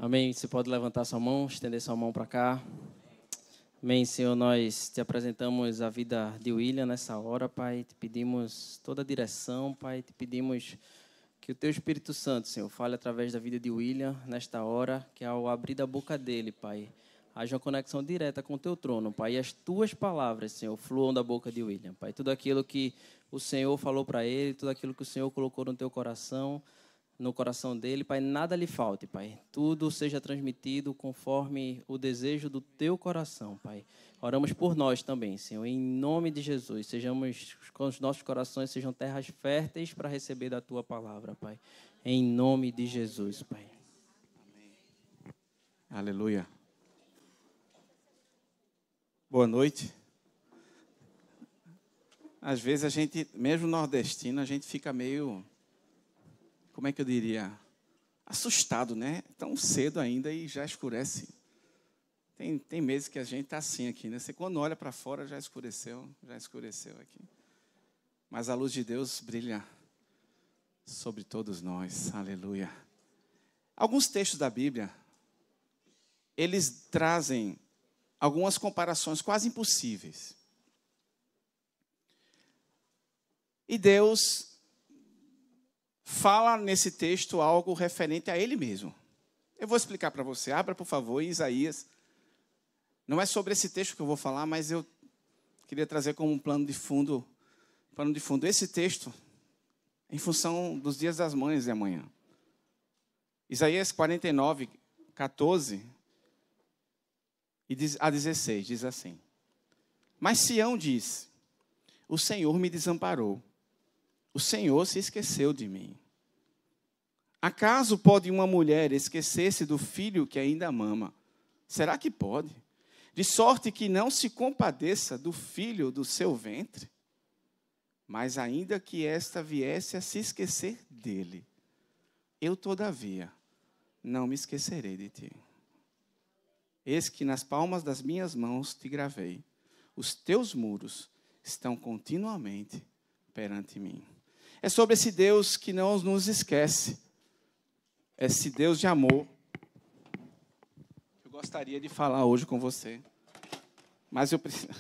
Amém. Você pode levantar sua mão, estender sua mão para cá. Amém, Senhor. Nós te apresentamos a vida de William nessa hora, Pai. Te pedimos toda a direção, Pai. Te pedimos que o Teu Espírito Santo, Senhor, fale através da vida de William nesta hora, que ao abrir da boca dele, Pai, haja uma conexão direta com o Teu trono, Pai. E as Tuas palavras, Senhor, fluam da boca de William, Pai. Tudo aquilo que o Senhor falou para ele, tudo aquilo que o Senhor colocou no Teu coração, no coração dele, Pai, nada lhe falte, Pai. Tudo seja transmitido conforme o desejo do Teu coração, Pai. Oramos por nós também, Senhor, em nome de Jesus. Sejamos, com os nossos corações sejam terras férteis para receber da Tua palavra, Pai. Em nome de Jesus, Pai. Amém. Aleluia. Boa noite. Às vezes a gente, mesmo nordestino, a gente fica meio... como é que eu diria, assustado, né? Tão cedo ainda e já escurece. Tem meses que a gente está assim aqui, né? Você quando olha para fora já escureceu aqui. Mas a luz de Deus brilha sobre todos nós, aleluia. Alguns textos da Bíblia, eles trazem algumas comparações quase impossíveis. E Deus fala nesse texto algo referente a Ele mesmo. Eu vou explicar para você. Abra, por favor, em Isaías. Não é sobre esse texto que eu vou falar, mas eu queria trazer como um plano de fundo esse texto em função dos dias das mães de amanhã. Isaías 49, 14 a 16, diz assim: Mas Sião diz, o Senhor me desamparou, o Senhor se esqueceu de mim. Acaso pode uma mulher esquecer-se do filho que ainda mama? Será que pode? De sorte que não se compadeça do filho do seu ventre? Mas ainda que esta viesse a se esquecer dele, eu, todavia, não me esquecerei de ti. Eis que nas palmas das minhas mãos te gravei. Os teus muros estão continuamente perante mim. É sobre esse Deus que não nos esquece. Esse Deus de amor. Eu gostaria de falar hoje com você. Mas eu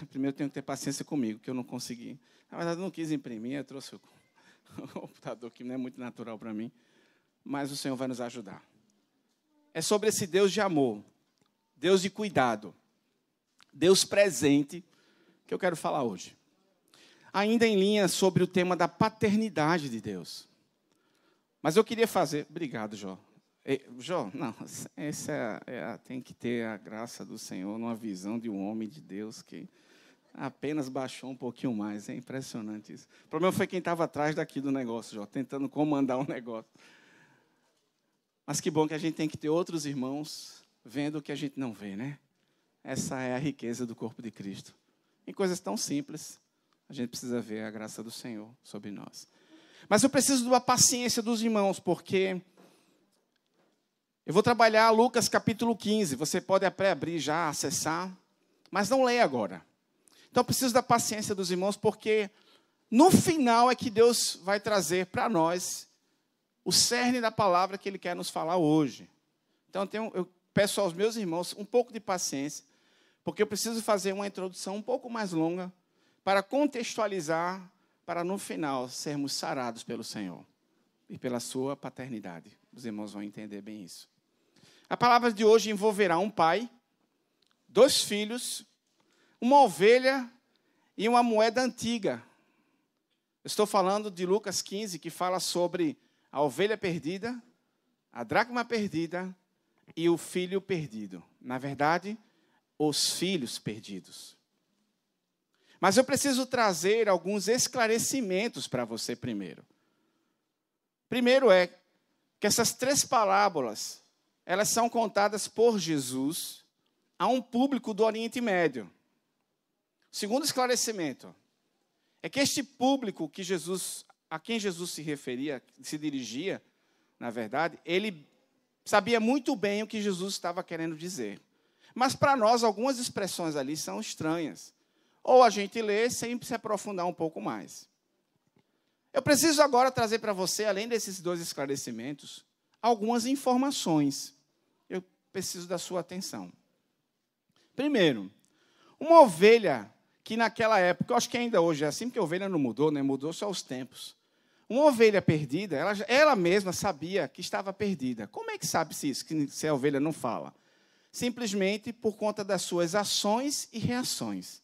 primeiro tenho que ter paciência comigo, que eu não consegui. Na verdade, eu não quis imprimir, eu trouxe o computador, que não é muito natural para mim. Mas o Senhor vai nos ajudar. É sobre esse Deus de amor, Deus de cuidado, Deus presente, que eu quero falar hoje. Ainda em linha sobre o tema da paternidade de Deus. Mas eu queria fazer... Obrigado, Jó. Jó, não, tem que ter a graça do Senhor numa visão de um homem de Deus que apenas baixou um pouquinho mais. É impressionante isso. O problema foi quem estava atrás daqui do negócio, Jó, tentando comandar o negócio. Mas que bom que a gente tem que ter outros irmãos vendo o que a gente não vê, né? Essa é a riqueza do corpo de Cristo. Em coisas tão simples, a gente precisa ver a graça do Senhor sobre nós. Mas eu preciso da paciência dos irmãos, porque eu vou trabalhar Lucas capítulo 15. Você pode abrir já, acessar, mas não leia agora. Então eu preciso da paciência dos irmãos, porque no final é que Deus vai trazer para nós o cerne da palavra que Ele quer nos falar hoje. Então eu peço aos meus irmãos um pouco de paciência, porque eu preciso fazer uma introdução um pouco mais longa para contextualizar, para no final sermos sarados pelo Senhor e pela sua paternidade. Os irmãos vão entender bem isso. A palavra de hoje envolverá um pai, 2 filhos, uma ovelha e uma moeda antiga. Eu estou falando de Lucas 15, que fala sobre a ovelha perdida, a dracma perdida e o filho perdido. Na verdade, os filhos perdidos. Mas eu preciso trazer alguns esclarecimentos para você primeiro. Primeiro é que essas 3 parábolas, elas são contadas por Jesus a um público do Oriente Médio. Segundo esclarecimento, é que este público a quem Jesus se referia, se dirigia, na verdade, ele sabia muito bem o que Jesus estava querendo dizer. Mas para nós, algumas expressões ali são estranhas. Ou a gente lê sem se aprofundar um pouco mais. Eu preciso agora trazer para você, além desses 2 esclarecimentos, algumas informações. Eu preciso da sua atenção. Primeiro, uma ovelha que naquela época, eu acho que ainda hoje é assim, porque a ovelha não mudou, né? Mudou só os tempos. Uma ovelha perdida, ela mesma sabia que estava perdida. Como é que sabe se a ovelha não fala? Simplesmente por conta das suas ações e reações.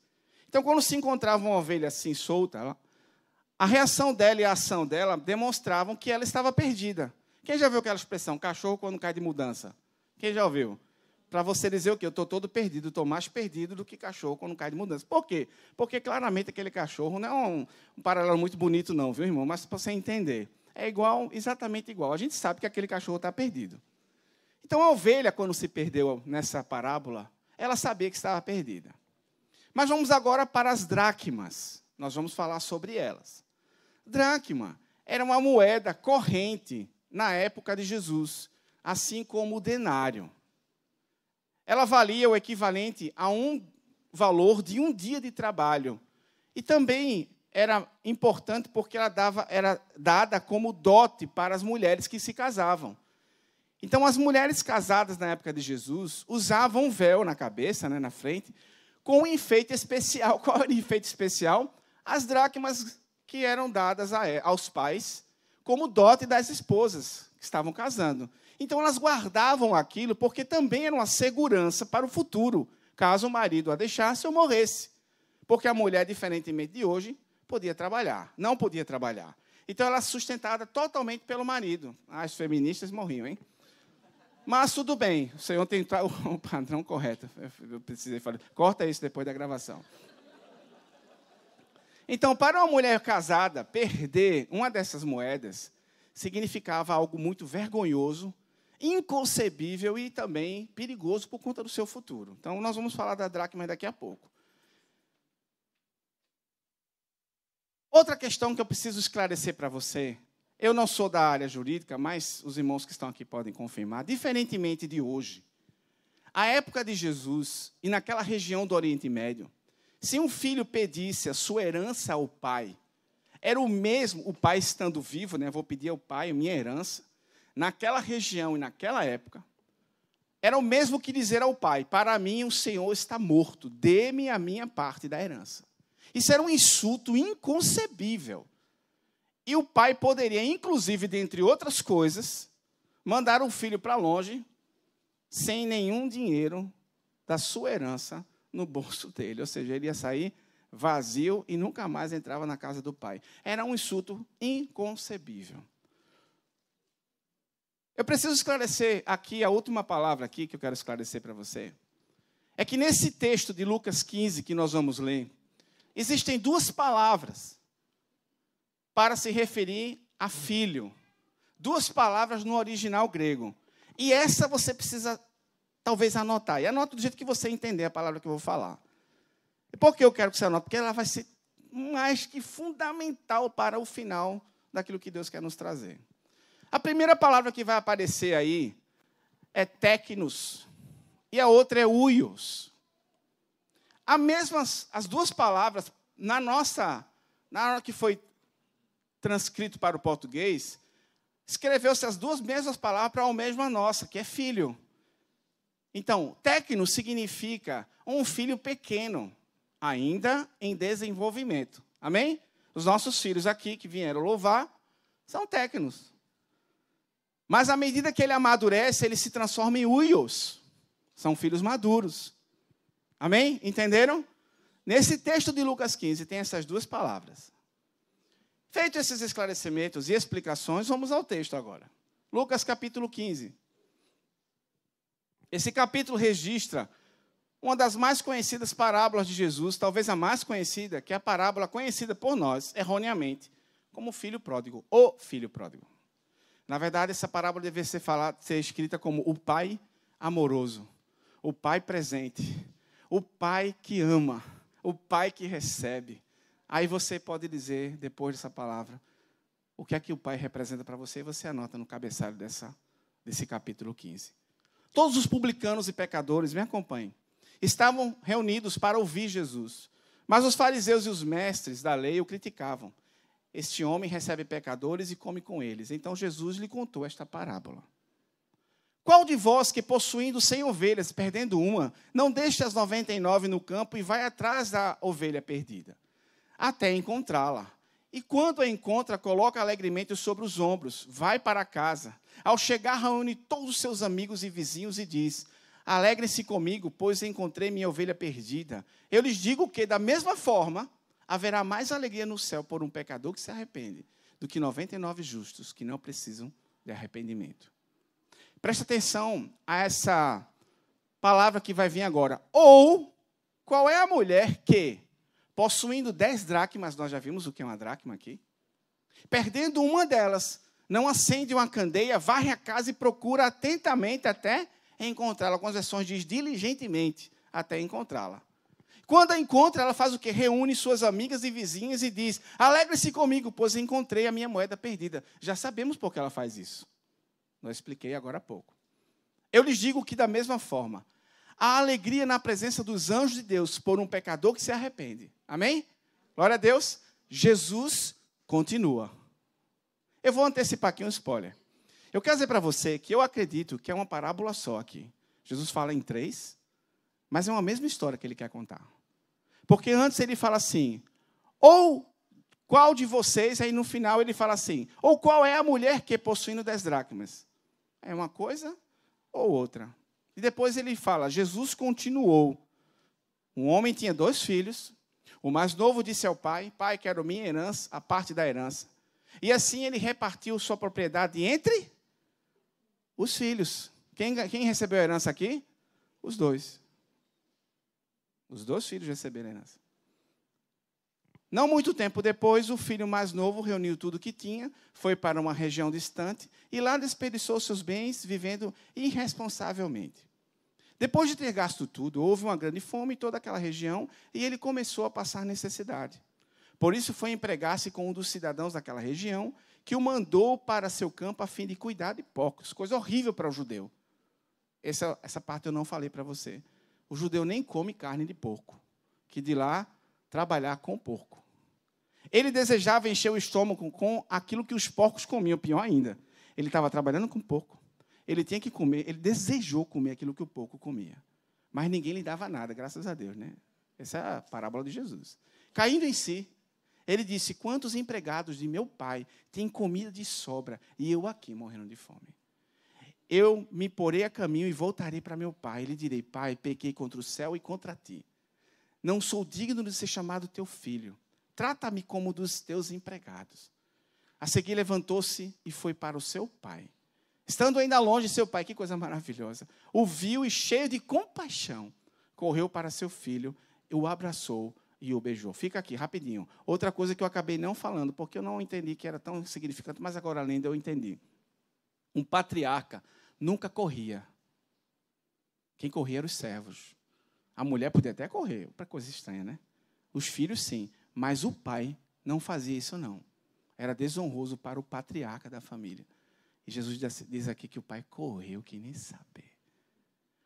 Então, quando se encontrava uma ovelha assim solta, a reação dela e a ação dela demonstravam que ela estava perdida. Quem já viu aquela expressão, cachorro quando cai de mudança? Quem já ouviu? Para você dizer o quê? Eu estou todo perdido, estou mais perdido do que cachorro quando cai de mudança. Por quê? Porque claramente aquele cachorro não é um paralelo muito bonito não, viu, irmão? Mas para você entender, é igual, exatamente igual. A gente sabe que aquele cachorro está perdido. Então a ovelha, quando se perdeu nessa parábola, ela sabia que estava perdida. Mas vamos agora para as dracmas. Nós vamos falar sobre elas. Dracma era uma moeda corrente na época de Jesus, assim como o denário. Ela valia o equivalente a um valor de um dia de trabalho. E também era importante porque era dada como dote para as mulheres que se casavam. Então, as mulheres casadas na época de Jesus usavam um véu na cabeça, né, na frente, com um enfeite especial. Qual era o enfeite especial? As dracmas que eram dadas aos pais como dote das esposas que estavam casando. Então, elas guardavam aquilo porque também era uma segurança para o futuro, caso o marido a deixasse ou morresse. Porque a mulher, diferentemente de hoje, podia trabalhar, não podia trabalhar. Então, ela era sustentada totalmente pelo marido. As feministas morriam, hein? Mas tudo bem, o Senhor tem o padrão correto. Eu precisei falar. Corta isso depois da gravação. Então, para uma mulher casada, perder uma dessas moedas significava algo muito vergonhoso, inconcebível e também perigoso por conta do seu futuro. Então, nós vamos falar da dracma daqui a pouco. Outra questão que eu preciso esclarecer para você, eu não sou da área jurídica, mas os irmãos que estão aqui podem confirmar, diferentemente de hoje, a época de Jesus e naquela região do Oriente Médio, se um filho pedisse a sua herança ao pai, era o mesmo, o pai estando vivo, né, vou pedir ao pai a minha herança, naquela região e naquela época, era o mesmo que dizer ao pai, para mim o Senhor está morto, dê-me a minha parte da herança. Isso era um insulto inconcebível. E o pai poderia, inclusive, dentre outras coisas, mandar o filho para longe, sem nenhum dinheiro da sua herança no bolso dele. Ou seja, ele ia sair vazio e nunca mais entrava na casa do pai. Era um insulto inconcebível. Eu preciso esclarecer aqui, a última palavra aqui que eu quero esclarecer para você, é que nesse texto de Lucas 15 que nós vamos ler, existem duas palavras para se referir a filho. Duas palavras no original grego. E essa você precisa, talvez, anotar. E anota do jeito que você entender a palavra que eu vou falar. E por que eu quero que você anote? Porque ela vai ser mais que fundamental para o final daquilo que Deus quer nos trazer. A primeira palavra que vai aparecer aí é teknos. E a outra é huios. As duas palavras, na hora que foi transcrito para o português, escreveu-se as duas mesmas palavras para a mesma nossa, que é filho. Então, tecno significa um filho pequeno, ainda em desenvolvimento. Amém? Os nossos filhos aqui, que vieram louvar, são tecnos. Mas à medida que ele amadurece, ele se transforma em huios. São filhos maduros. Amém? Entenderam? Nesse texto de Lucas 15 tem essas duas palavras. Feito esses esclarecimentos e explicações, vamos ao texto agora. Lucas capítulo 15. Esse capítulo registra uma das mais conhecidas parábolas de Jesus, talvez a mais conhecida, que é a parábola conhecida por nós, erroneamente, como o filho pródigo, o filho pródigo. Na verdade, essa parábola deve ser escrita como o pai amoroso, o pai presente, o pai que ama, o pai que recebe. Aí você pode dizer, depois dessa palavra, o que é que o pai representa para você, e você anota no cabeçalho desse capítulo 15. Todos os publicanos e pecadores, me acompanhem, estavam reunidos para ouvir Jesus. Mas os fariseus e os mestres da lei o criticavam. Este homem recebe pecadores e come com eles. Então Jesus lhe contou esta parábola. Qual de vós que possuindo 100 ovelhas, perdendo uma, não deixa as 99 no campo e vai atrás da ovelha perdida, até encontrá-la? E quando a encontra, coloca alegremente sobre os ombros, vai para casa. Ao chegar, reúne todos os seus amigos e vizinhos e diz: alegrem-se comigo, pois encontrei minha ovelha perdida. Eu lhes digo que, da mesma forma, haverá mais alegria no céu por um pecador que se arrepende, do que 99 justos que não precisam de arrependimento. Preste atenção a essa palavra que vai vir agora. Ou, qual é a mulher que, possuindo 10 dracmas, nós já vimos o que é uma dracma aqui, perdendo uma delas, não acende uma candeia, varre a casa e procura atentamente até encontrá-la. Algumas versões diz diligentemente até encontrá-la. Quando a encontra, ela faz o quê? Reúne suas amigas e vizinhas e diz: alegre-se comigo, pois encontrei a minha moeda perdida. Já sabemos por que ela faz isso. Eu expliquei agora há pouco. Eu lhes digo que, da mesma forma, há alegria na presença dos anjos de Deus por um pecador que se arrepende. Amém? Glória a Deus. Jesus continua. Eu vou antecipar aqui um spoiler. Eu quero dizer para você que eu acredito que é uma parábola só aqui. Jesus fala em 3, mas é uma mesma história que ele quer contar. Porque antes ele fala assim: ou qual de vocês, aí no final ele fala assim, ou qual é a mulher que possuindo 10 dracmas? É uma coisa ou outra. E depois ele fala: Jesus continuou. Um homem tinha 2 filhos. O mais novo disse ao pai: pai, quero minha herança, a parte da herança. E assim ele repartiu sua propriedade entre os filhos. Quem recebeu a herança aqui? Os 2. Os 2 filhos receberam a herança. Não muito tempo depois, o filho mais novo reuniu tudo o que tinha, foi para uma região distante e lá desperdiçou seus bens, vivendo irresponsavelmente. Depois de ter gasto tudo, houve uma grande fome em toda aquela região e ele começou a passar necessidade. Por isso foi empregar-se com um dos cidadãos daquela região, que o mandou para seu campo a fim de cuidar de porcos. Coisa horrível para o judeu. Essa parte eu não falei para você. O judeu nem come carne de porco, que de lá trabalhar com porco. Ele desejava encher o estômago com aquilo que os porcos comiam, pior ainda. Ele estava trabalhando com porco. Ele tinha que comer, ele desejou comer aquilo que o porco comia. Mas ninguém lhe dava nada, graças a Deus, né? Essa é a parábola de Jesus. Caindo em si, ele disse: quantos empregados de meu pai têm comida de sobra e eu aqui morrendo de fome? Eu me porei a caminho e voltarei para meu pai. E lhe direi: pai, pequei contra o céu e contra ti. Não sou digno de ser chamado teu filho. Trata-me como dos teus empregados. A seguir levantou-se e foi para o seu pai. Estando ainda longe, seu pai, que coisa maravilhosa, o viu e, cheio de compaixão, correu para seu filho, o abraçou e o beijou. Fica aqui, rapidinho. Outra coisa que eu acabei não falando, porque eu não entendi que era tão significante, mas agora lendo eu entendi. Um patriarca nunca corria. Quem corria eram os servos. A mulher podia até correr, outra coisa estranha, né? Os filhos, sim, mas o pai não fazia isso, não. Era desonroso para o patriarca da família. E Jesus diz aqui que o pai correu, que nem saber.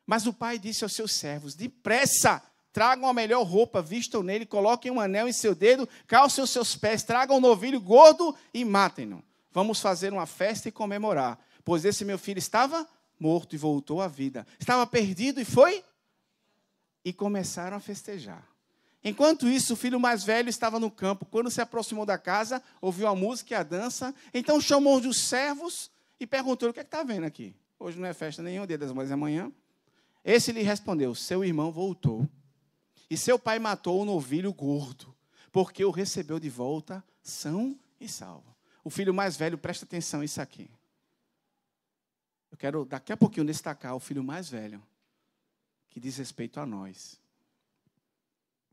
Mas o pai disse aos seus servos: depressa, tragam a melhor roupa, vistam nele, coloquem um anel em seu dedo, calcem os seus pés, tragam um novilho gordo e matem-no. Vamos fazer uma festa e comemorar, pois esse meu filho estava morto e voltou à vida. Estava perdido e foi... E começaram a festejar. Enquanto isso, o filho mais velho estava no campo. Quando se aproximou da casa, ouviu a música e a dança. Então chamou os servos e perguntou: o que é que está vendo aqui? Hoje não é festa nenhuma, dia das mães é amanhã. Esse lhe respondeu: seu irmão voltou. E seu pai matou o novilho gordo, porque o recebeu de volta são e salvo. O filho mais velho, presta atenção nisso aqui. Eu quero daqui a pouquinho destacar o filho mais velho, que diz respeito a nós.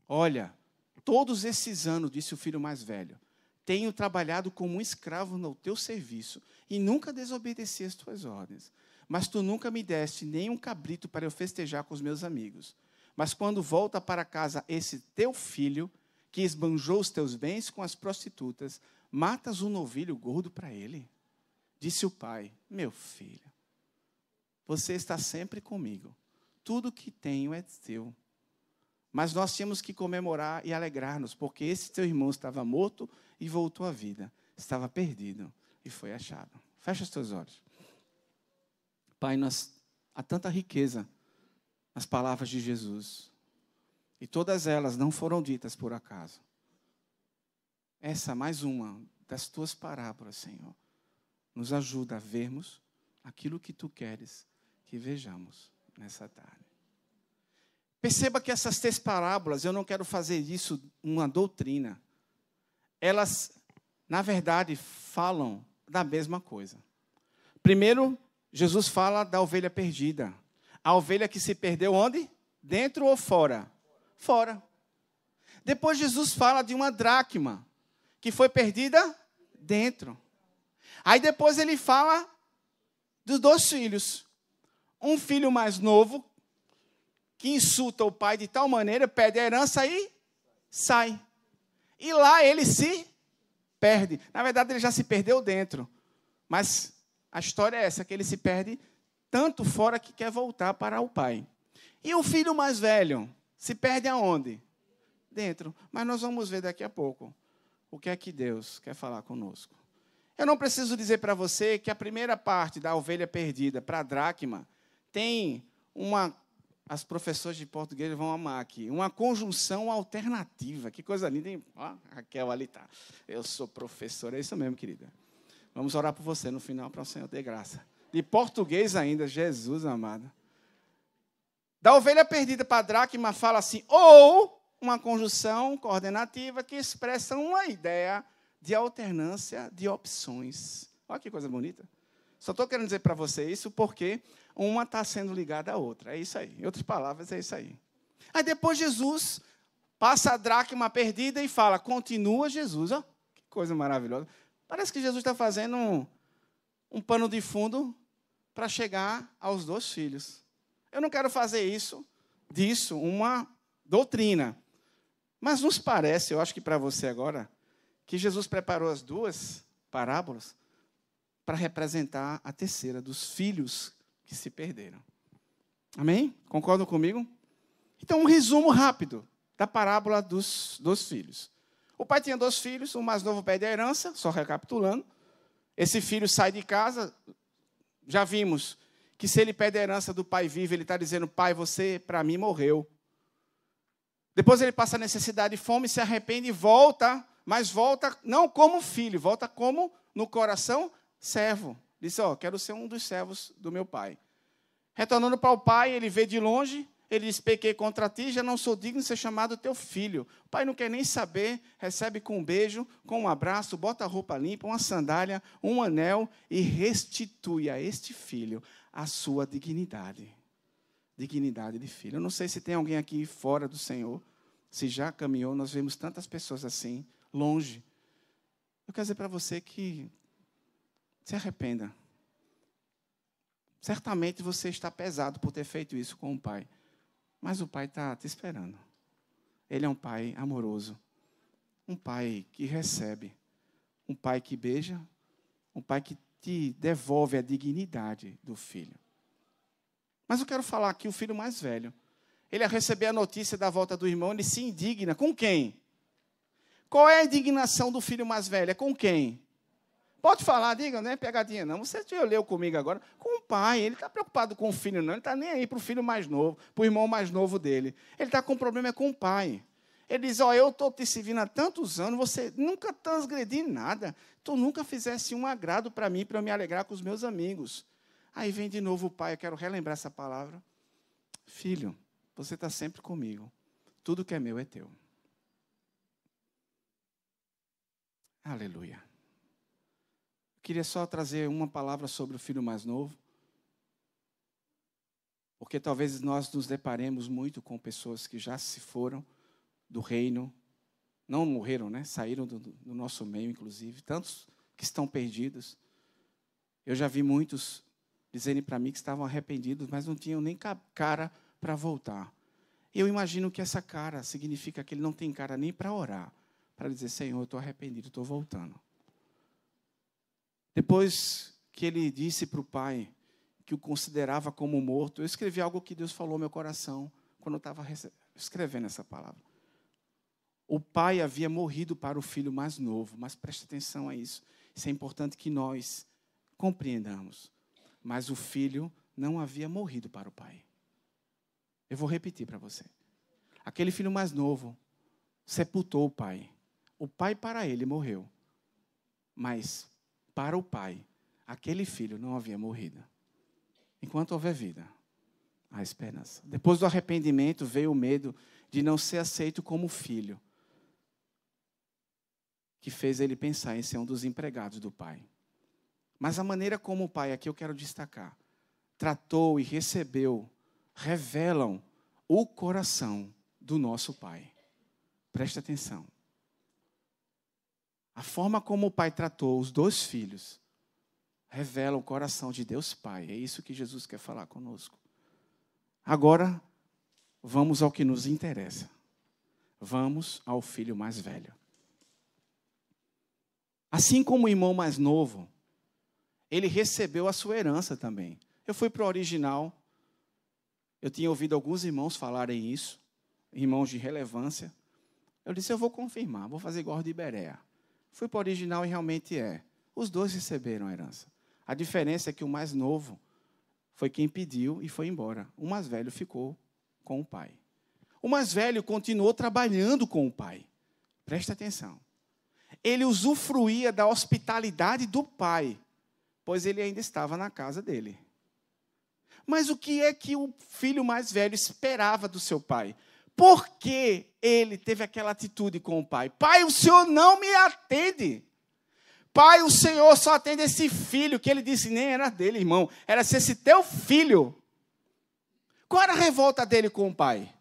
Olha, todos esses anos, disse o filho mais velho, tenho trabalhado como um escravo no teu serviço e nunca desobedeci as tuas ordens. Mas tu nunca me deste nem um cabrito para eu festejar com os meus amigos. Mas quando volta para casa esse teu filho, que esbanjou os teus bens com as prostitutas, matas um novilho gordo para ele? Disse o pai: meu filho, você está sempre comigo. Tudo que tenho é teu. Mas nós tínhamos que comemorar e alegrar-nos, porque esse teu irmão estava morto e voltou à vida. Estava perdido e foi achado. Fecha os teus olhos. Pai, nós Há tanta riqueza nas palavras de Jesus. E todas elas não foram ditas por acaso. Essa, mais uma das tuas parábolas, Senhor, nos ajuda a vermos aquilo que tu queres que vejamos nessa tarde. Perceba que essas 3 parábolas, eu não quero fazer disso uma doutrina. Elas, na verdade, falam da mesma coisa. Primeiro, Jesus fala da ovelha perdida. A ovelha que se perdeu onde? Dentro ou fora? Fora. Depois Jesus fala de uma dracma, que foi perdida dentro. Aí depois ele fala dos 2 filhos. Um filho mais novo, que insulta o pai de tal maneira, perde a herança e sai. E lá ele se perde. Na verdade, ele já se perdeu dentro. Mas a história é essa, que ele se perde tanto fora que quer voltar para o pai. E o filho mais velho se perde aonde? Dentro. Mas nós vamos ver daqui a pouco o que é que Deus quer falar conosco. Eu não preciso dizer para você que a primeira parte da ovelha perdida para a dracma tem uma... As professoras de português vão amar aqui. Uma conjunção alternativa. Que coisa linda, hein? Ó, a Raquel ali está. Eu sou professora, é isso mesmo, querida. Vamos orar por você no final, para o Senhor ter graça. De português ainda, Jesus amado. Da ovelha perdida para a dracma fala assim, ou uma conjunção coordenativa que expressa uma ideia de alternância de opções. Olha que coisa bonita. Só estou querendo dizer para você isso porque uma está sendo ligada à outra. É isso aí. Em outras palavras, é isso aí. Aí depois Jesus passa a dracma perdida e fala, continua Jesus. Oh, que coisa maravilhosa. Parece que Jesus está fazendo um pano de fundo para chegar aos 2 filhos. Eu não quero fazer disso uma doutrina. Mas nos parece, eu acho que para você agora, que Jesus preparou as 2 parábolas para representar a terceira, dos filhos que se perderam. Amém? Concordam comigo? Então, um resumo rápido da parábola dos 2 filhos. O pai tinha 2 filhos, o mais novo pede a herança, só recapitulando. Esse filho sai de casa, já vimos que se ele pede a herança do pai vivo, ele está dizendo, pai, você para mim morreu. Depois ele passa necessidade e fome, se arrepende e volta, mas volta não como filho, volta como no coração servo. Disse, quero ser um dos servos do meu pai. Retornando para o pai, ele vê de longe, ele diz, pequei contra ti, já não sou digno de ser chamado teu filho. O pai não quer nem saber, recebe com um beijo, com um abraço, bota a roupa limpa, uma sandália, um anel e restitui a este filho a sua dignidade. Dignidade de filho. Eu não sei se tem alguém aqui fora do Senhor, se já caminhou, nós vemos tantas pessoas assim, longe. Eu quero dizer para você que se arrependa. Certamente você está pesado por ter feito isso com o pai. Mas o pai está te esperando. Ele é um pai amoroso. Um pai que recebe. Um pai que beija. Um pai que te devolve a dignidade do filho. Mas eu quero falar aqui o filho mais velho. Ele, ao receber a notícia da volta do irmão, ele se indigna. Com quem? Qual é a indignação do filho mais velho? É com quem? Pode falar, diga, não é pegadinha não. Você já leu comigo agora. Com o pai, ele está preocupado com o filho não. Ele está nem aí para o filho mais novo, para o irmão mais novo dele. Ele está com problema com o pai. Ele diz, eu estou te servindo há tantos anos, você nunca transgrediu nada. Tu nunca fizesse um agrado para mim, para eu me alegrar com os meus amigos. Aí vem de novo o pai, eu quero relembrar essa palavra. Filho, você está sempre comigo. Tudo que é meu é teu. Aleluia. Queria só trazer uma palavra sobre o filho mais novo, porque talvez nós nos deparemos muito com pessoas que já se foram do reino, não morreram, né? Saíram do nosso meio, inclusive, tantos que estão perdidos. Eu já vi muitos dizerem para mim que estavam arrependidos, mas não tinham nem cara para voltar. Eu imagino que essa cara significa que ele não tem cara nem para orar, para dizer, Senhor, eu estou arrependido, estou voltando. Depois que ele disse para o pai que o considerava como morto, eu escrevi algo que Deus falou no meu coração quando eu estava escrevendo essa palavra. O pai havia morrido para o filho mais novo, mas preste atenção a isso. Isso é importante que nós compreendamos. Mas o filho não havia morrido para o pai. Eu vou repetir para você. Aquele filho mais novo sepultou o pai. O pai para ele morreu. Mas para o pai, aquele filho não havia morrido. Enquanto houver vida, há esperança. Depois do arrependimento veio o medo de não ser aceito como filho, que fez ele pensar em ser um dos empregados do pai. Mas a maneira como o pai, aqui eu quero destacar, tratou e recebeu, revelam o coração do nosso pai. Preste atenção. A forma como o pai tratou os dois filhos revela o coração de Deus Pai. É isso que Jesus quer falar conosco. Agora, vamos ao que nos interessa. Vamos ao filho mais velho. Assim como o irmão mais novo, ele recebeu a sua herança também. Eu fui para o original. Eu tinha ouvido alguns irmãos falarem isso, irmãos de relevância. Eu disse, eu vou confirmar, vou fazer igual de Berea. Fui para o original e realmente é. Os dois receberam a herança. A diferença é que o mais novo foi quem pediu e foi embora. O mais velho ficou com o pai. O mais velho continuou trabalhando com o pai. Presta atenção. Ele usufruía da hospitalidade do pai, pois ele ainda estava na casa dele. Mas o que é que o filho mais velho esperava do seu pai? Por que ele teve aquela atitude com o pai? Pai, o senhor não me atende. Pai, o senhor só atende esse filho, que ele disse nem era dele, irmão. Era ser esse teu filho. Qual era a revolta dele com o pai?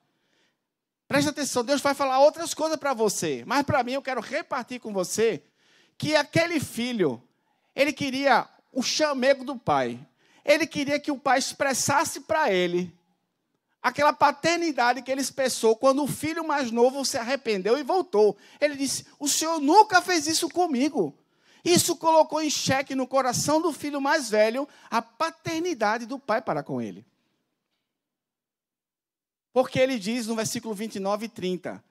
Presta atenção, Deus vai falar outras coisas para você. Mas para mim, eu quero repartir com você que aquele filho, ele queria o chamego do pai. Ele queria que o pai expressasse para ele aquela paternidade que ele expressou quando o filho mais novo se arrependeu e voltou. Ele disse, o senhor nunca fez isso comigo. Isso colocou em xeque no coração do filho mais velho a paternidade do pai para com ele. Porque ele diz no versículo 29 e 30,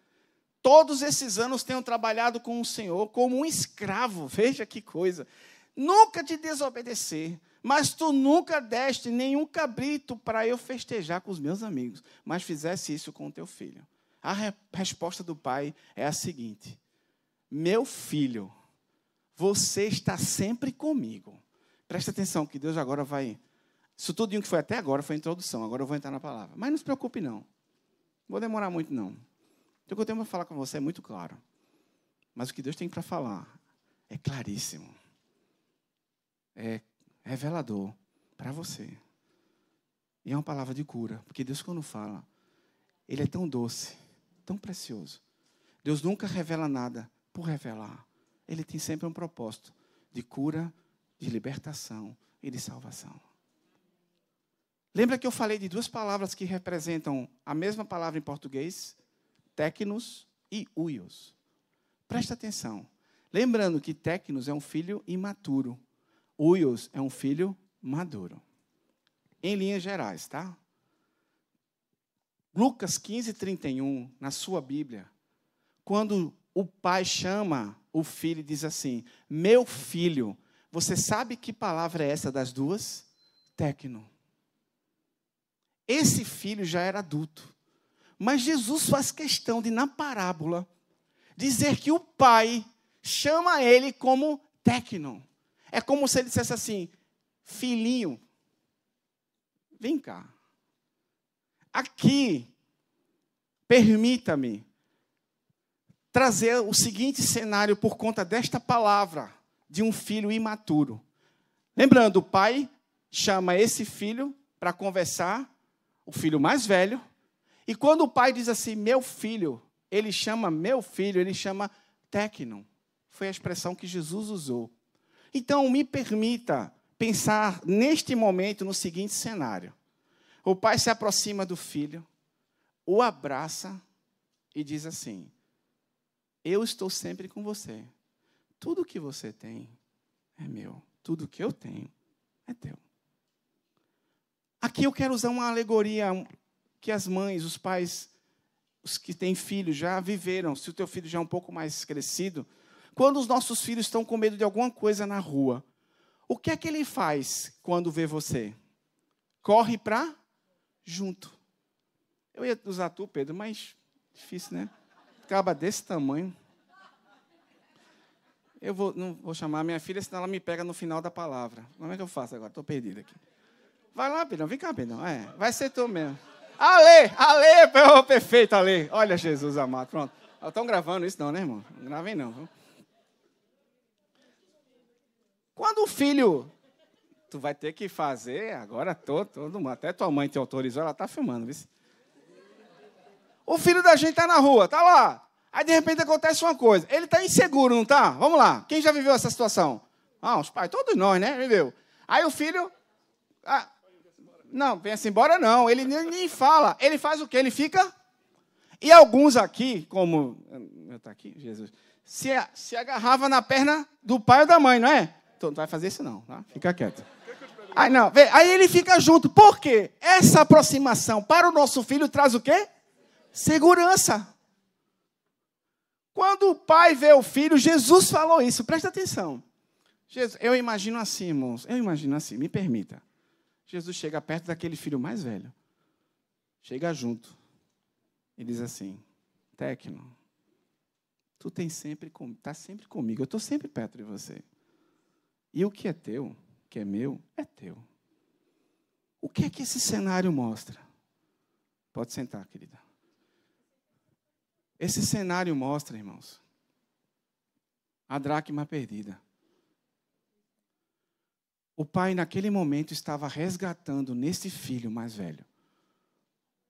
todos esses anos tenho trabalhado com o Senhor como um escravo, veja que coisa, nunca te desobedecer, mas tu nunca deste nenhum cabrito para eu festejar com os meus amigos, mas fizesse isso com o teu filho. A resposta do pai é a seguinte, meu filho, você está sempre comigo. Presta atenção que Deus agora vai... Isso tudo que foi até agora foi a introdução, agora eu vou entrar na palavra. Mas não se preocupe não, não vou demorar muito não. O que eu tenho para falar com você é muito claro. Mas o que Deus tem para falar é claríssimo. É revelador para você. E é uma palavra de cura, porque Deus quando fala, Ele é tão doce, tão precioso. Deus nunca revela nada por revelar. Ele tem sempre um propósito de cura, de libertação e de salvação. Lembra que eu falei de duas palavras que representam a mesma palavra em português? Técnos e huios. Presta atenção. Lembrando que técnos é um filho imaturo. Huios é um filho maduro. Em linhas gerais, tá? Lucas 15:31, na sua Bíblia, quando o pai chama o filho e diz assim, meu filho, você sabe que palavra é essa das duas? Técno. Esse filho já era adulto. Mas Jesus faz questão de, na parábola, dizer que o pai chama ele como técno. É como se ele dissesse assim, filhinho, vem cá. Aqui, permita-me trazer o seguinte cenário por conta desta palavra de um filho imaturo. Lembrando, o pai chama esse filho para conversar, o filho mais velho, e quando o pai diz assim, meu filho, ele chama meu filho, ele chama técno. Foi a expressão que Jesus usou. Então, me permita pensar neste momento no seguinte cenário. O pai se aproxima do filho, o abraça e diz assim, eu estou sempre com você. Tudo que você tem é meu. Tudo que eu tenho é teu. Aqui eu quero usar uma alegoria que as mães, os pais, os que têm filhos já viveram. Se o teu filho já é um pouco mais crescido, quando os nossos filhos estão com medo de alguma coisa na rua, o que é que ele faz quando vê você? corre para junto. Eu ia usar tu, Pedro, mas difícil, né? Acaba desse tamanho. Não vou chamar a minha filha, senão ela me pega no final da palavra. Como é que eu faço agora? Estou perdido aqui. Vai lá, Pedrão, vem cá, Pedrão. Vai ser tu mesmo. Ale, perfeito, Ale. Olha, Jesus amado, pronto. Estão gravando isso não, né, irmão? Não gravem não. Viu? Quando o filho... Tu vai ter que fazer, agora todo mundo, até tua mãe te autorizou, ela está filmando, viu? O filho da gente está na rua, está lá. Aí, de repente, acontece uma coisa. Ele está inseguro, não está? Vamos lá. Quem já viveu essa situação? Os pais, todos nós, né? Viveu. Aí o filho... não, pensa embora não. Ele nem fala. Ele faz o quê? Ele fica... E alguns aqui, como... Está aqui, Jesus. Se agarrava na perna do pai ou da mãe, não é? Tu não vai fazer isso não, tá? Fica quieto. Aí ele fica junto. Por quê? Essa aproximação para o nosso filho traz o quê? Segurança. Quando o pai vê o filho, Jesus falou isso. Presta atenção. Eu imagino assim, irmãos. Me permita. Jesus chega perto daquele filho mais velho. Chega junto. E diz assim, Tecno, tu está sempre comigo. Eu estou sempre perto de você. E o que é teu, que é meu, é teu. O que é que esse cenário mostra? Pode sentar, querida. Esse cenário mostra, irmãos, a dracma perdida. O pai, naquele momento, estava resgatando nesse filho mais velho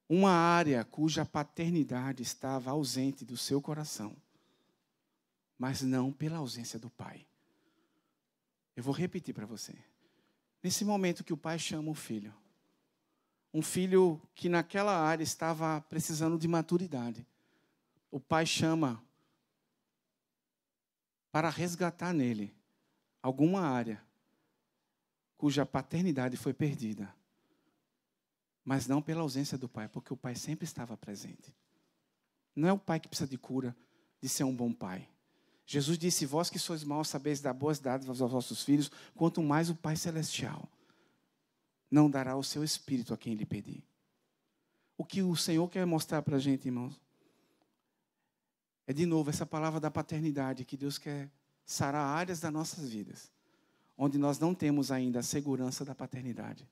uma área cuja paternidade estava ausente do seu coração, mas não pela ausência do pai. Eu vou repetir para você. Nesse momento que o pai chama o filho, um filho que naquela área estava precisando de maturidade, o pai chama para resgatar nele alguma área cuja paternidade foi perdida, mas não pela ausência do pai, porque o pai sempre estava presente. Não é o pai que precisa de cura, de ser um bom pai. Jesus disse, vós que sois maus, sabeis dar boas dádivas aos vossos filhos, quanto mais o Pai Celestial não dará o seu Espírito a quem lhe pedir. O que o Senhor quer mostrar para a gente, irmãos, é de novo essa palavra da paternidade, que Deus quer sarar áreas das nossas vidas, onde nós não temos ainda a segurança da paternidade.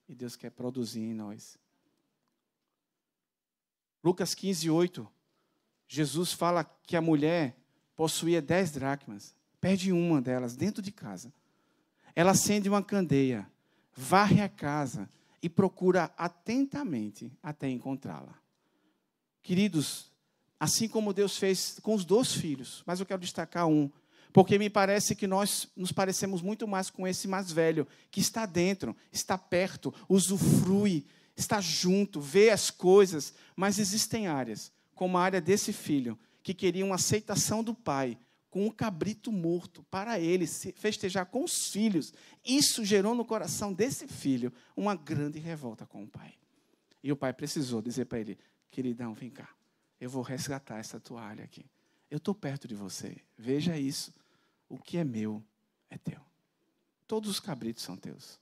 E Deus quer produzir em nós. Lucas 15:8, Jesus fala que a mulher possuía 10 dracmas, perde uma delas dentro de casa. Ela acende uma candeia, varre a casa e procura atentamente até encontrá-la. Queridos, assim como Deus fez com os 2 filhos, mas eu quero destacar um, porque me parece que nós nos parecemos muito mais com esse mais velho, que está dentro, está perto, usufrui, está junto, vê as coisas, mas existem áreas, como a área desse filho, que queriam aceitação do pai, com um cabrito morto, para ele festejar com os filhos. Isso gerou no coração desse filho uma grande revolta com o pai. E o pai precisou dizer para ele, queridão, vem cá, eu vou resgatar essa toalha aqui. Eu estou perto de você, veja isso. O que é meu é teu. Todos os cabritos são teus.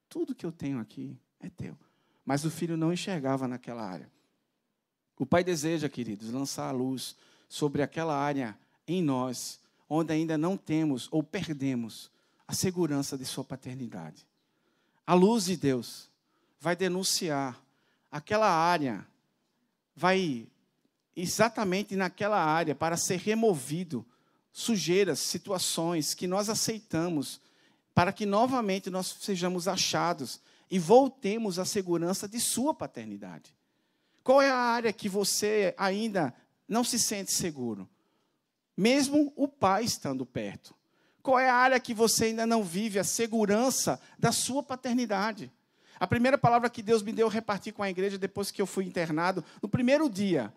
Tudo que eu tenho aqui é teu. Mas o filho não enxergava naquela área. O pai deseja, queridos, lançar a luz sobre aquela área em nós, onde ainda não temos ou perdemos a segurança de sua paternidade. A luz de Deus vai denunciar aquela área, vai exatamente naquela área para ser removido sujeiras, situações que nós aceitamos, para que novamente nós sejamos achados e voltemos à segurança de sua paternidade. Qual é a área que você ainda não se sente seguro? Mesmo o pai estando perto. Qual é a área que você ainda não vive a segurança da sua paternidade? A primeira palavra que Deus me deu, eu reparti com a igreja depois que eu fui internado, no primeiro dia,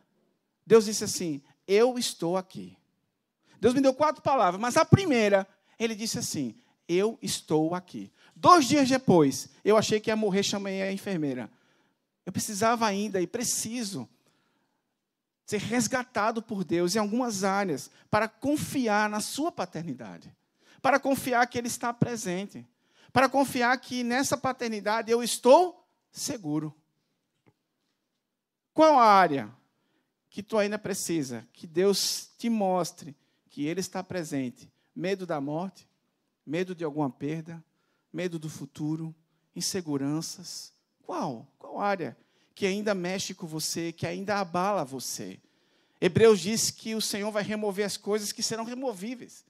Deus disse assim, eu estou aqui. Deus me deu 4 palavras, mas a primeira, ele disse assim, eu estou aqui. 2 dias depois, eu achei que ia morrer, chamei a enfermeira. Eu precisava ainda e preciso ser resgatado por Deus em algumas áreas para confiar na sua paternidade, para confiar que Ele está presente, para confiar que nessa paternidade eu estou seguro. Qual a área que tu ainda precisa que Deus te mostre que Ele está presente? Medo da morte? Medo de alguma perda? Medo do futuro? Inseguranças? Qual? Qual área que ainda mexe com você, que ainda abala você? Hebreus diz que o Senhor vai remover as coisas que serão removíveis.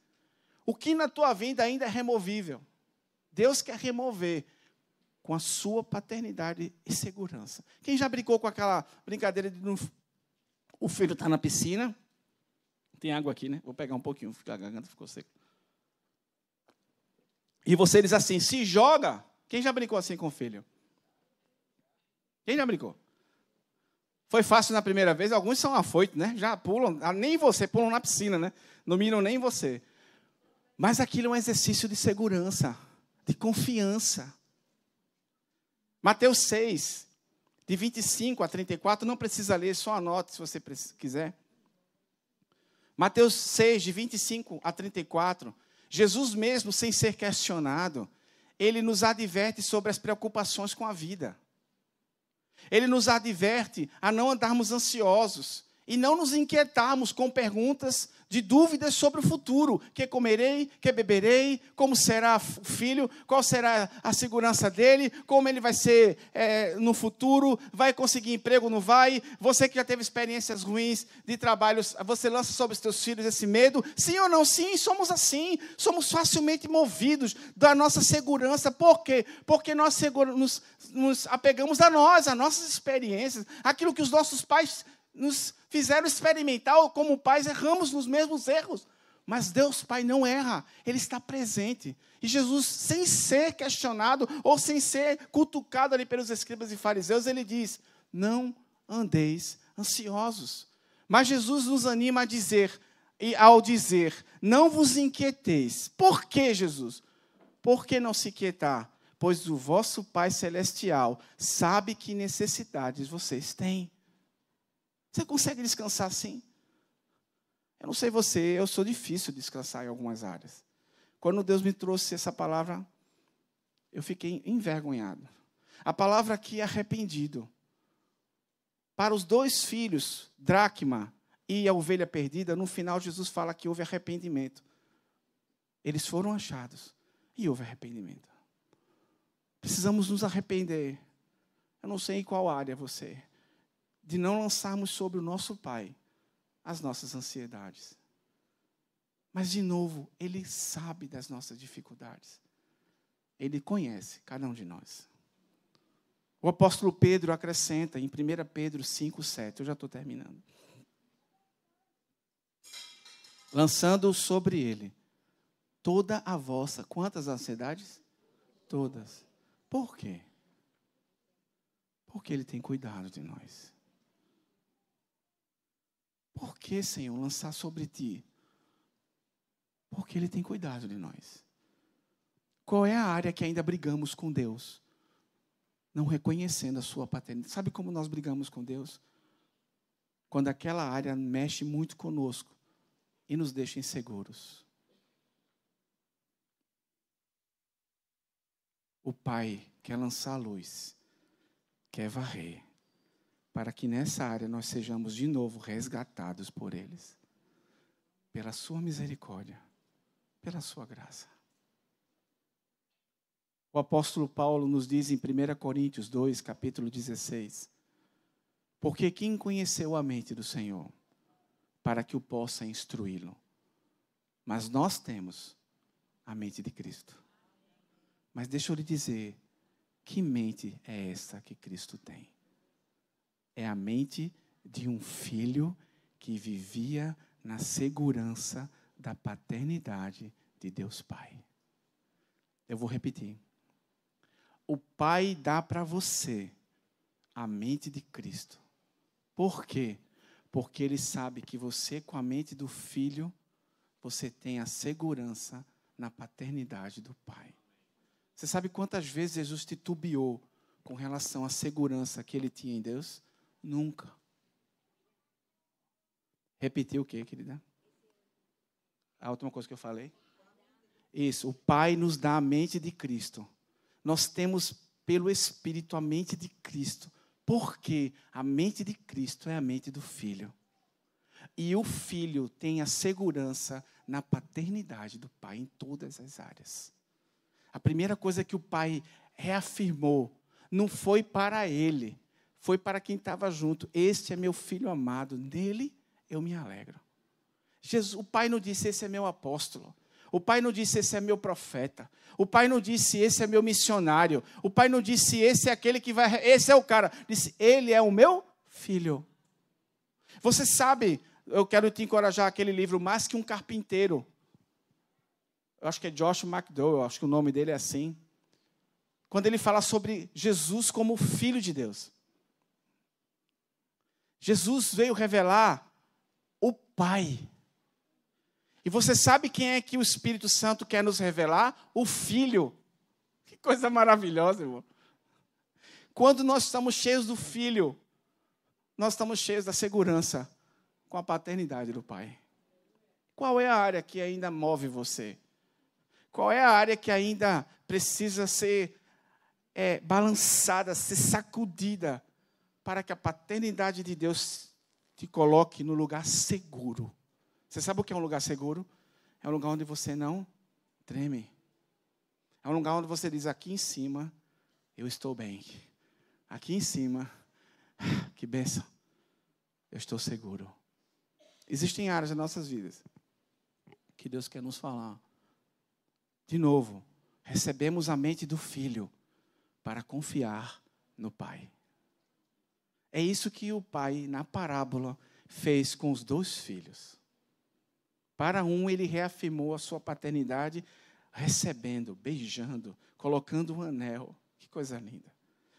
O que na tua vida ainda é removível, Deus quer remover com a sua paternidade e segurança. Quem já brincou com aquela brincadeira de o filho está na piscina? Tem água aqui, né? Vou pegar um pouquinho, porque a garganta ficou seca. E você diz assim, se joga. Quem já brincou assim com o filho? Quem já brincou? Foi fácil na primeira vez, alguns são afoitos, né? Já pulam, nem você, pulam na piscina, né? Não miram nem você. Mas aquilo é um exercício de segurança, de confiança. Mateus 6, de 25 a 34, não precisa ler, só anote se você quiser. Mateus 6, de 25 a 34, Jesus mesmo, sem ser questionado, ele nos adverte sobre as preocupações com a vida. Ele nos adverte a não andarmos ansiosos e não nos inquietarmos com perguntas de dúvidas sobre o futuro. Que comerei, que beberei, como será o filho, qual será a segurança dele, como ele vai ser no futuro, vai conseguir emprego, não vai? Você que já teve experiências ruins de trabalhos, você lança sobre os teus filhos esse medo? Sim ou não? Sim, somos assim. Somos facilmente movidos da nossa segurança. Por quê? Porque nós nos apegamos a nós, a nossas experiências, aquilo que os nossos pais nos fizeram experimentar, como pais erramos nos mesmos erros. Mas Deus Pai não erra, Ele está presente. E Jesus, sem ser questionado ou sem ser cutucado ali pelos escribas e fariseus, Ele diz, não andeis ansiosos. Mas Jesus nos anima a dizer, e ao dizer, não vos inquieteis. Por que, Jesus? Por que não se inquietar? Pois o vosso Pai Celestial sabe que necessidades vocês têm. Você consegue descansar assim? Eu não sei você, eu sou difícil de descansar em algumas áreas. Quando Deus me trouxe essa palavra, eu fiquei envergonhado. A palavra aqui é arrependido. Para os dois filhos, dracma e a ovelha perdida, no final Jesus fala que houve arrependimento. Eles foram achados e houve arrependimento. Precisamos nos arrepender. Eu não sei em qual área você, de não lançarmos sobre o nosso Pai as nossas ansiedades. Mas, de novo, Ele sabe das nossas dificuldades. Ele conhece cada um de nós. O apóstolo Pedro acrescenta em 1 Pedro 5, 7. Eu já estou terminando. Lançando sobre Ele toda a vossa... Quantas ansiedades? Todas. Por quê? Porque Ele tem cuidado de nós. Por que, Senhor, lançar sobre Ti? Porque Ele tem cuidado de nós. Qual é a área que ainda brigamos com Deus? Não reconhecendo a sua paternidade. Sabe como nós brigamos com Deus? Quando aquela área mexe muito conosco e nos deixa inseguros. O Pai quer lançar a luz, quer varrer, para que nessa área nós sejamos de novo resgatados por eles. Pela sua misericórdia, pela sua graça. O apóstolo Paulo nos diz em 1 Coríntios 2, capítulo 16, porque quem conheceu a mente do Senhor, para que o possa instruí-lo? Mas nós temos a mente de Cristo. Mas deixa eu lhe dizer, que mente é essa que Cristo tem? É a mente de um filho que vivia na segurança da paternidade de Deus Pai. Eu vou repetir. O Pai dá para você a mente de Cristo. Por quê? Porque Ele sabe que você, com a mente do Filho, você tem a segurança na paternidade do Pai. Você sabe quantas vezes Jesus titubeou com relação à segurança que Ele tinha em Deus? Nunca. Repetiu o quê, querida? A última coisa que eu falei? Isso, o Pai nos dá a mente de Cristo. Nós temos pelo Espírito a mente de Cristo, porque a mente de Cristo é a mente do Filho. E o Filho tem a segurança na paternidade do Pai em todas as áreas. A primeira coisa que o Pai reafirmou não foi para ele, foi para quem estava junto. Este é meu Filho amado, nele eu me alegro. O Pai não disse, esse é meu apóstolo. O Pai não disse, esse é meu profeta. O Pai não disse, esse é meu missionário. O Pai não disse, esse é aquele que vai... Esse é o cara. Disse, ele é o meu filho. Você sabe, eu quero te encorajar, aquele livro, Mais que um Carpinteiro. Eu acho que é Josh McDowell, acho que o nome dele é assim. Quando ele fala sobre Jesus como Filho de Deus. Jesus veio revelar o Pai. E você sabe quem é que o Espírito Santo quer nos revelar? O Filho. Que coisa maravilhosa, irmão. Quando nós estamos cheios do Filho, nós estamos cheios da segurança com a paternidade do Pai. Qual é a área que ainda move você? Qual é a área que ainda precisa ser balançada, ser sacudida, para que a paternidade de Deus te coloque no lugar seguro? Você sabe o que é um lugar seguro? É um lugar onde você não treme. É um lugar onde você diz, aqui em cima, eu estou bem. Aqui em cima, que bênção, eu estou seguro. Existem áreas das nossas vidas que Deus quer nos falar. De novo, recebemos a mente do Filho para confiar no Pai. É isso que o Pai, na parábola, fez com os 2 filhos. Para um, ele reafirmou a sua paternidade, recebendo, beijando, colocando um anel. Que coisa linda.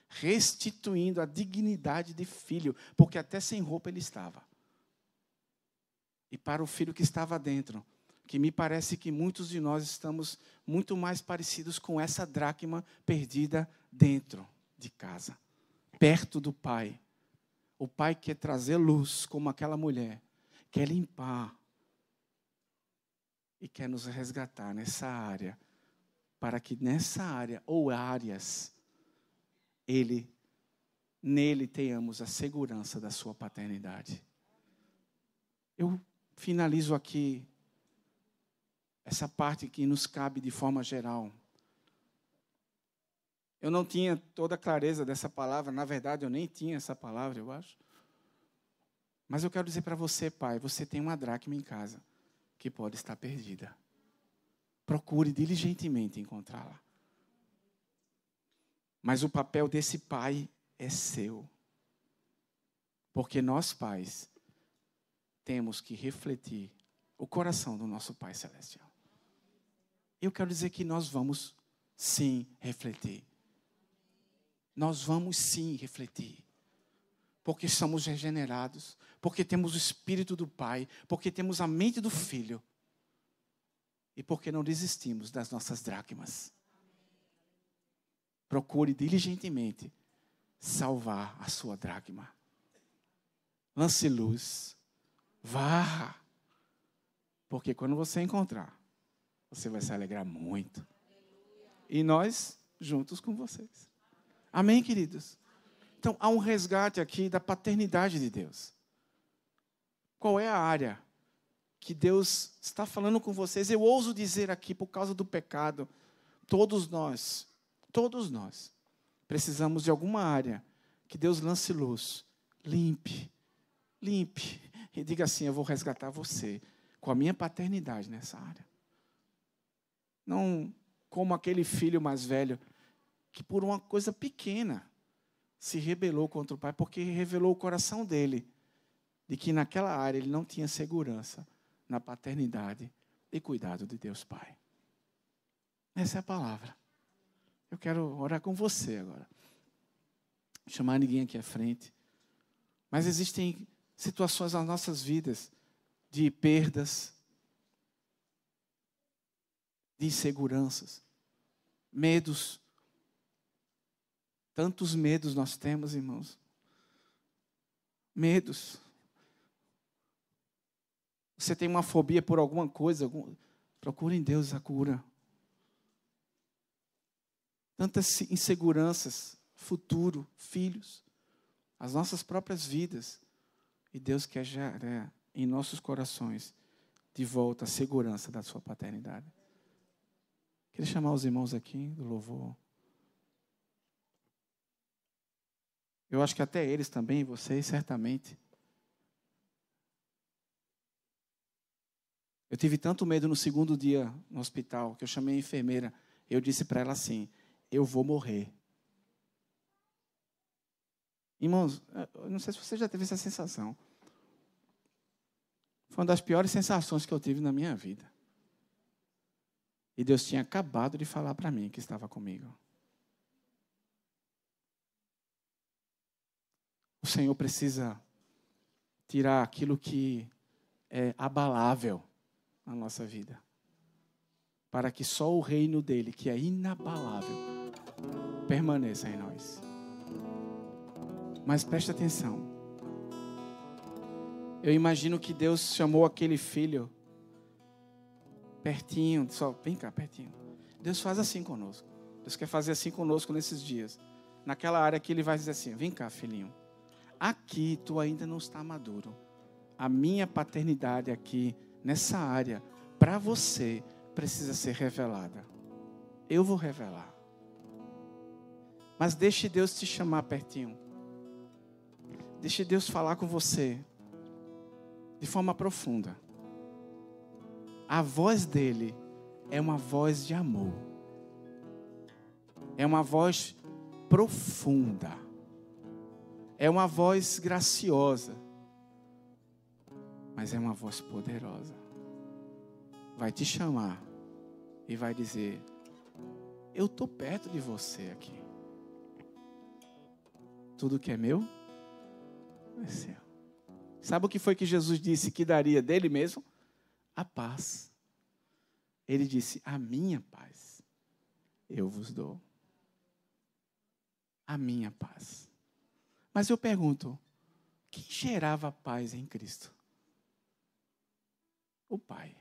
Restituindo a dignidade de filho, porque até sem roupa ele estava. E para o filho que estava dentro, que me parece que muitos de nós estamos muito mais parecidos com essa dracma perdida dentro de casa, perto do Pai. O Pai quer trazer luz, como aquela mulher, quer limpar e quer nos resgatar nessa área, para que nessa área, ou áreas, nele tenhamos a segurança da sua paternidade. Eu finalizo aqui essa parte que nos cabe de forma geral. Eu não tinha toda a clareza dessa palavra, na verdade eu nem tinha essa palavra, eu acho. Mas eu quero dizer para você, pai, você tem uma dracma em casa que pode estar perdida. Procure diligentemente encontrá-la. Mas o papel desse pai é seu. Porque nós, pais, temos que refletir o coração do nosso Pai Celestial. Eu quero dizer que nós vamos, sim, refletir. Nós vamos, sim, refletir. Porque somos regenerados, porque temos o Espírito do Pai, porque temos a mente do Filho. E porque não desistimos das nossas dracmas. Procure diligentemente salvar a sua dracma. Lance luz. Varra. Porque quando você encontrar, você vai se alegrar muito. E nós, juntos com vocês. Amém, queridos? Então, há um resgate aqui da paternidade de Deus. Qual é a área que Deus está falando com vocês? Eu ouso dizer aqui, por causa do pecado, todos nós, precisamos de alguma área que Deus lance luz, limpe, e diga assim, eu vou resgatar você com a minha paternidade nessa área. Não como aquele filho mais velho que por uma coisa pequena se rebelou contra o pai, porque revelou o coração dele de que naquela área ele não tinha segurança na paternidade e cuidado de Deus Pai. Essa é a palavra. Eu quero orar com você agora. Não chamar ninguém aqui à frente. Mas existem situações nas nossas vidas de perdas, de inseguranças, medos. Tantos medos nós temos, irmãos. Medos. Você tem uma fobia por alguma coisa, procure em Deus a cura. tantas inseguranças, futuro, filhos, as nossas próprias vidas. E Deus quer gerar em nossos corações de volta a segurança da sua paternidade. Queria chamar os irmãos aqui do louvor. Eu acho que até eles também, vocês certamente. Eu tive tanto medo no segundo dia no hospital, que eu chamei a enfermeira. Eu disse para ela assim, eu vou morrer. Irmãos, eu não sei se você já teve essa sensação. Foi uma das piores sensações que eu tive na minha vida. E Deus tinha acabado de falar para mim que estava comigo. O Senhor precisa tirar aquilo que é abalável na nossa vida, para que só o reino dele, que é inabalável, permaneça em nós. Mas preste atenção. Eu imagino que Deus chamou aquele filho pertinho, só vem cá pertinho. Deus faz assim conosco. Deus quer fazer assim conosco nesses dias. Naquela área que Ele vai dizer assim, vem cá, filhinho. Aqui tu ainda não está maduro. A minha paternidade aqui, nessa área, para você, precisa ser revelada. Eu vou revelar. Mas deixe Deus te chamar pertinho. Deixe Deus falar com você de forma profunda. A voz dele é uma voz de amor. É uma voz profunda. É uma voz graciosa. Mas é uma voz poderosa. Vai te chamar e vai dizer, eu estou perto de você aqui. Tudo que é meu é seu. Sabe o que foi que Jesus disse que daria dele mesmo? A paz. Ele disse, a minha paz eu vos dou. A minha paz. Mas eu pergunto, quem gerava paz em Cristo? O Pai.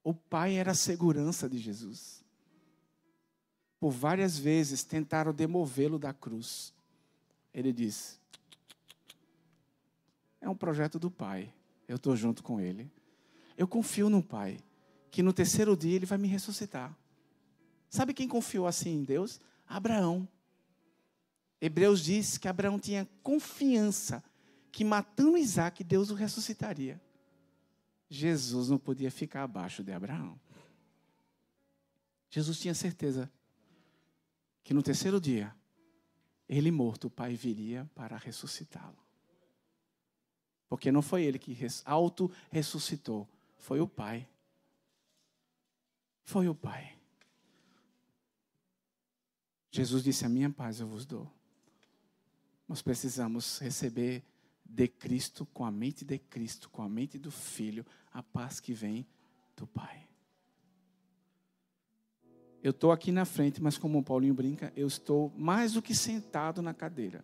O Pai era a segurança de Jesus. Por várias vezes tentaram demovê-lo da cruz. Ele disse, é um projeto do Pai. Eu estou junto com Ele. Eu confio no Pai, que no terceiro dia Ele vai me ressuscitar. Sabe quem confiou assim em Deus? Abraão. Hebreus diz que Abraão tinha confiança que matando Isaac, Deus o ressuscitaria. Jesus não podia ficar abaixo de Abraão. Jesus tinha certeza que no terceiro dia, ele morto, o Pai viria para ressuscitá-lo. Porque não foi ele que auto-ressuscitou, foi o Pai. Foi o Pai. Jesus disse, a minha paz eu vos dou. Nós precisamos receber de Cristo, com a mente de Cristo, com a mente do Filho, a paz que vem do Pai. Eu estou aqui na frente, mas como o Paulinho brinca, eu estou mais do que sentado na cadeira.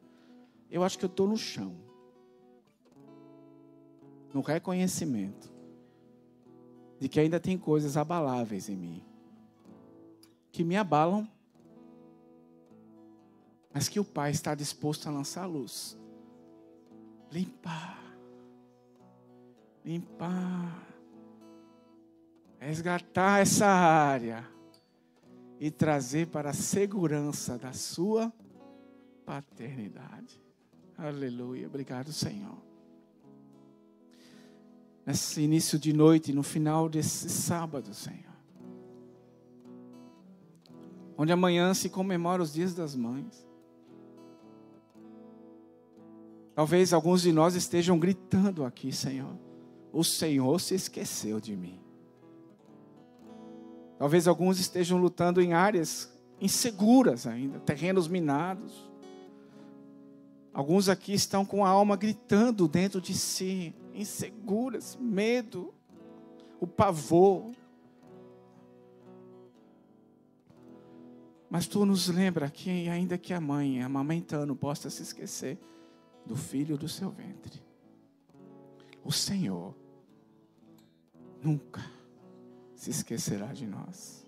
Eu acho que eu estou no chão. No reconhecimento de que ainda tem coisas abaláveis em mim. Que me abalam, mas que o Pai está disposto a lançar a luz. Limpar. Resgatar essa área. E trazer para a segurança da sua paternidade. Aleluia. Obrigado, Senhor. Nesse início de noite, no final desse sábado, Senhor. Onde amanhã se comemora os dias das mães. Talvez alguns de nós estejam gritando aqui, Senhor. O Senhor se esqueceu de mim. Talvez alguns estejam lutando em áreas inseguras ainda, terrenos minados. Alguns aqui estão com a alma gritando dentro de si, inseguras, medo, o pavor. Mas tu nos lembra que ainda que a mãe, amamentando, possa se esquecer do filho do seu ventre, o Senhor nunca se esquecerá de nós.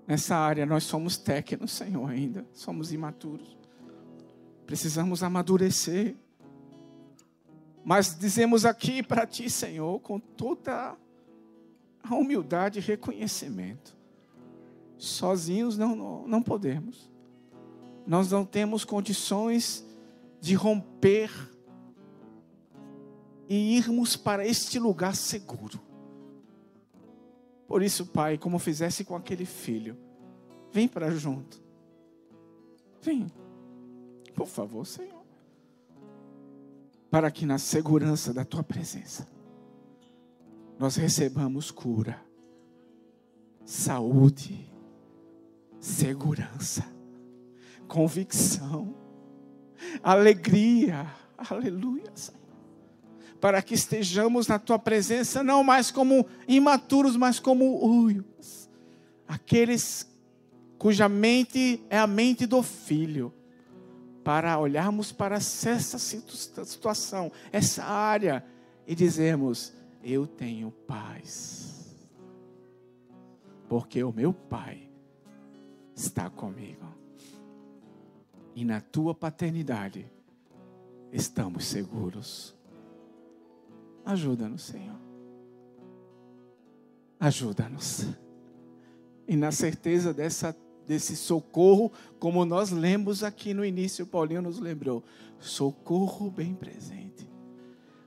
Nessa área nós somos técnicos, Senhor, ainda. Somos imaturos. Precisamos amadurecer. Mas dizemos aqui para Ti, Senhor, com toda a humildade e reconhecimento. Sozinhos não podemos. Nós não temos condições de romper e irmos para este lugar seguro. Por isso, Pai, como fizesse com aquele filho, vem para junto. Vem, por favor, Senhor. Para que na segurança da Tua presença, nós recebamos cura, saúde, segurança, convicção, alegria, aleluia, Senhor. Para que estejamos na Tua presença, não mais como imaturos, mas como uios, aqueles cuja mente é a mente do Filho, para olharmos para essa situação, essa área, e dizermos: eu tenho paz, porque o meu Pai está comigo, e na Tua paternidade estamos seguros. Ajuda-nos, Senhor. Ajuda-nos. E na certeza desse socorro, como nós lemos aqui no início, Paulinho nos lembrou, socorro bem presente.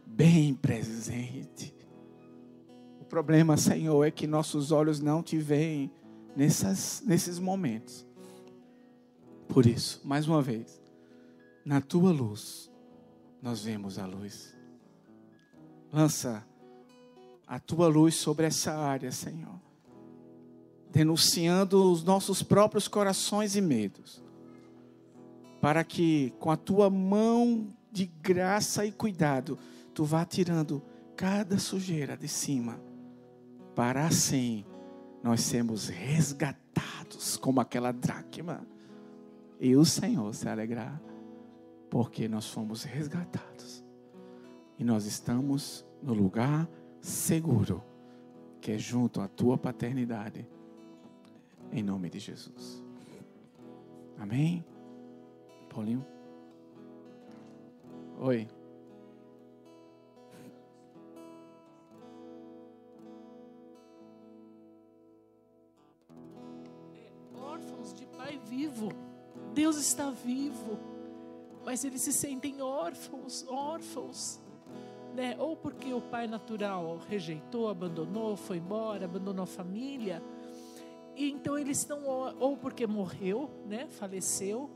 Bem presente. O problema, Senhor, é que nossos olhos não te veem nesses momentos. Por isso, mais uma vez, na Tua luz, nós vemos a luz. Lança a Tua luz sobre essa área, Senhor. Denunciando os nossos próprios corações e medos. Para que com a Tua mão de graça e cuidado, Tu vá tirando cada sujeira de cima. Para assim nós sermos resgatados como aquela dracma. E o Senhor se alegrar. Porque nós fomos resgatados. E nós estamos no lugar seguro, que é junto à Tua paternidade. Em nome de Jesus. Amém? Paulinho? Oi. Órfãos de pai vivo. Deus está vivo. Mas eles se sentem órfãos. Né? Ou porque o pai natural rejeitou, abandonou, foi embora, abandonou a família. E então eles estão, ou porque morreu, né? Faleceu,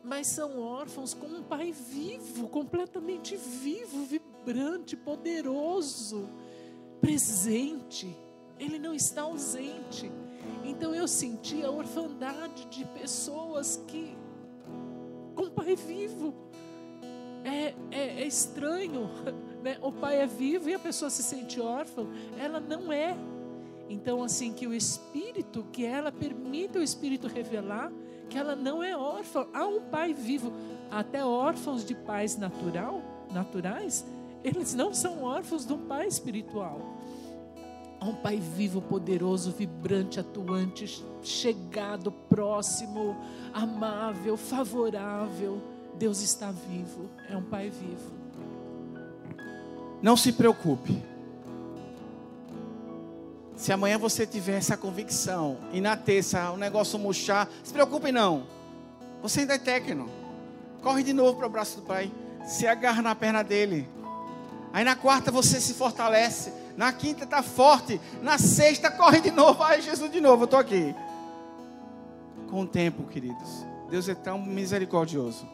mas são órfãos com um pai vivo, completamente vivo, vibrante, poderoso, presente. Ele não está ausente. Então eu senti a orfandade de pessoas que com pai vivo. É estranho, né? O pai é vivo e a pessoa se sente órfã. Ela não é. Então assim, que o Espírito, que ela permita o Espírito revelar que ela não é órfã. Há um pai vivo. Até órfãos de pais naturais, eles não são órfãos de um pai espiritual. Há um pai vivo, poderoso, vibrante, atuante, chegado, próximo, amável, favorável. Deus está vivo, é um pai vivo. Não se preocupe. Se amanhã você tiver essa convicção e na terça o negócio murchar, se preocupe não. Você ainda é técnico. Corre de novo para o braço do Pai. Se agarra na perna dele. Aí na quarta você se fortalece. Na quinta está forte. Na sexta corre de novo. Ai, Jesus, de novo, eu estou aqui. Com o tempo, queridos, Deus é tão misericordioso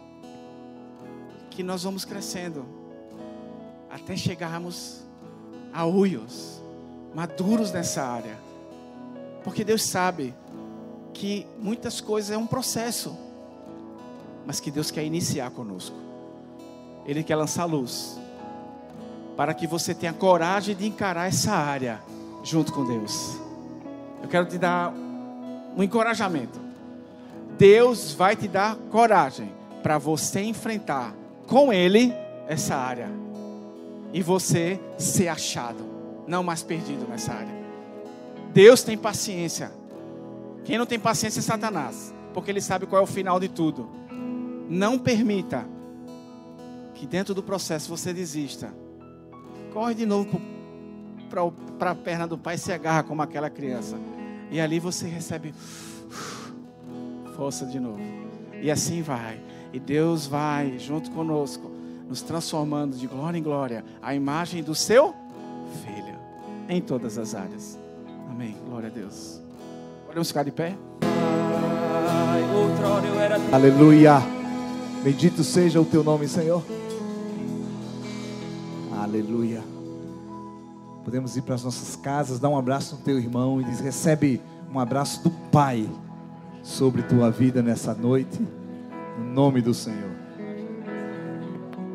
que nós vamos crescendo até chegarmos a uios maduros nessa área, porque Deus sabe que muitas coisas é um processo, mas que Deus quer iniciar conosco. Ele quer lançar luz para que você tenha coragem de encarar essa área junto com Deus. Eu quero te dar um encorajamento. Deus vai te dar coragem para você enfrentar com Ele essa área e você ser achado, não mais perdido nessa área. Deus tem paciência. Quem não tem paciência é Satanás, porque ele sabe qual é o final de tudo. Não permita que dentro do processo você desista. Corre de novo para a perna do pai e se agarra como aquela criança. E ali você recebe força de novo. E assim vai. E Deus vai junto conosco, nos transformando de glória em glória, a imagem do seu Filho, em todas as áreas. Amém. Glória a Deus. Podemos ficar de pé? Aleluia. Bendito seja o teu nome, Senhor. Aleluia. Podemos ir para as nossas casas, dar um abraço no teu irmão e diz: recebe um abraço do Pai sobre tua vida nessa noite, no nome do Senhor.